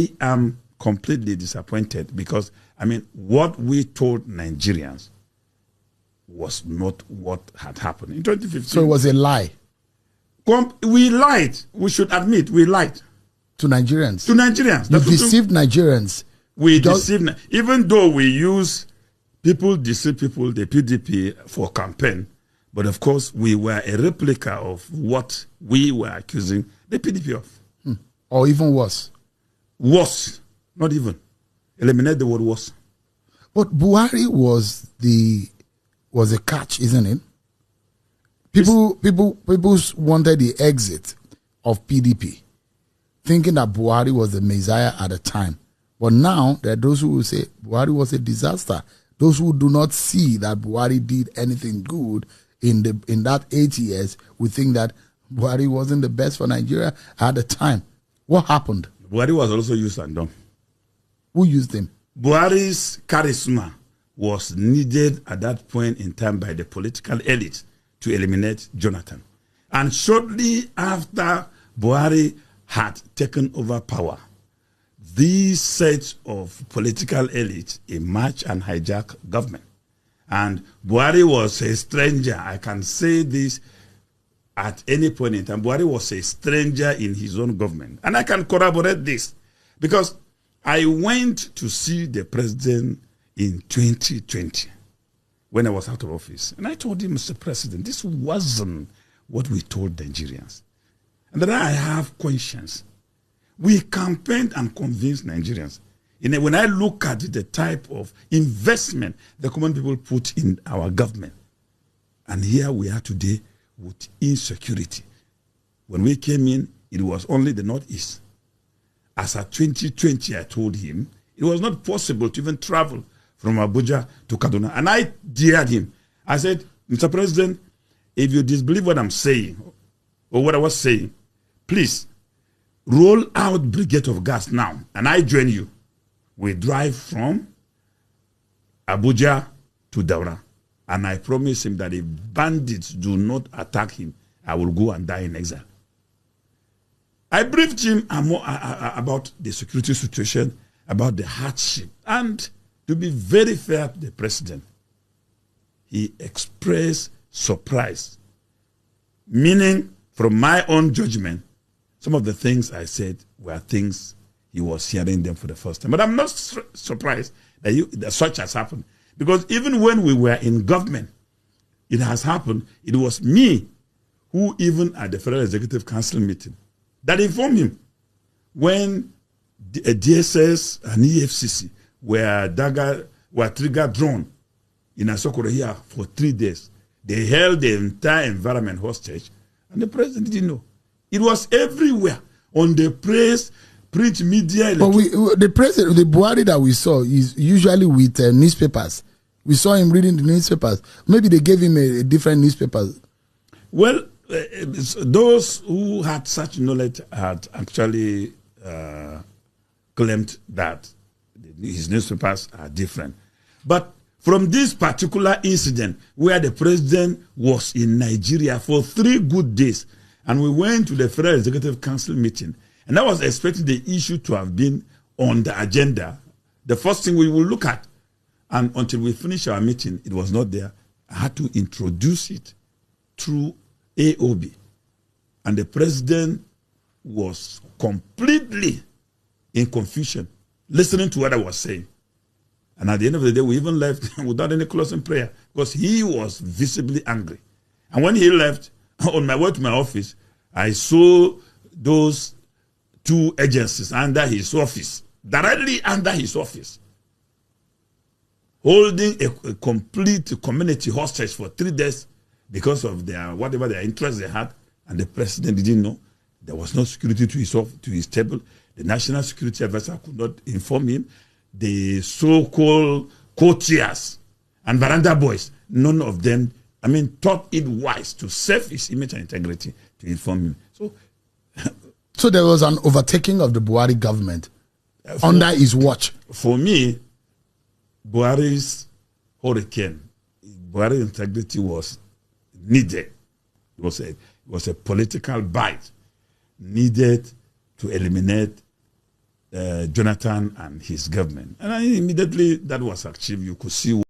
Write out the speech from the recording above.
I am completely disappointed because, I mean, what we told Nigerians was not what had happened in 2015. So it was a lie. We lied. We should admit we lied. To Nigerians? To Nigerians. You deceived Nigerians. We deceived, even though we use people deceive people, the PDP, for campaign, but of course we were a replica of what we were accusing the PDP of. Or even worse. Worse. Not even. Eliminate the word worse. But Buhari was a catch, isn't it? People wanted the exit of PDP, thinking that Buhari was the Messiah at the time. But now there are those who will say Buhari was a disaster. Those who do not see that Buhari did anything good in that 8 years will think that Buhari wasn't the best for Nigeria at the time. What happened? Buhari was also used and done. Who used him? Buhari's charisma was needed at that point in time by the political elite to eliminate Jonathan. And shortly after Buhari had taken over power, these sets of political elites emerged and hijacked government. And Buhari was a stranger. I can say this at any point in time. Buhari was a stranger in his own government. And I can corroborate this because I went to see the president in 2020 when I was out of office. And I told him, Mr. President, this wasn't what we told Nigerians. And that I have conscience. We campaigned and convinced Nigerians. When I look at the type of investment the common people put in our government, and here we are today with insecurity. When we came in, it was only the Northeast. As at 2020, I told him, it was not possible to even travel from Abuja to Kaduna. And I dared him. I said, Mr. President, if you disbelieve what I'm saying, or what I was saying, please, roll out brigade of gas now, and I join you. We drive from Abuja to Daura, and I promise him that if bandits do not attack him, I will go and die in exile. I briefed him about the security situation, about the hardship, and to be very fair to the president, he expressed surprise, meaning from my own judgment, some of the things I said were things he was hearing them for the first time. But I'm not surprised that such has happened. Because even when we were in government, it has happened. It was me who, even at the Federal Executive Council meeting, that informed him when DSS and EFCC were trigger drawn in Asokoro here for 3 days. They held the entire environment hostage, and the president didn't know. It was everywhere on the press, print media. But the president, the Buhari that we saw is usually with newspapers. We saw him reading the newspapers. Maybe they gave him a different newspaper. Well, those who had such knowledge had actually claimed that his newspapers are different. But from this particular incident where the president was in Nigeria for 3 good days, and we went to the Federal Executive Council meeting, and I was expecting the issue to have been on the agenda, the first thing we will look at. And until we finished our meeting, it was not there. I had to introduce it through AOB. And the president was completely in confusion, listening to what I was saying. And at the end of the day, we even left without any closing prayer because he was visibly angry. And when he left, on my way to my office, I saw those 2 agencies under his office, directly under his office, holding a complete community hostage for 3 days because of whatever their interests they had, and the president didn't know. There was no security to his table. The National Security Advisor could not inform him. The so-called courtiers and veranda boys, none of them, thought it wise to save his image and integrity to inform him. So there was an overtaking of the Buhari government under his watch. For me, Buhari's hurricane, Buhari's integrity was needed. It was a political bite needed to eliminate Jonathan and his government. And immediately that was achieved. You could see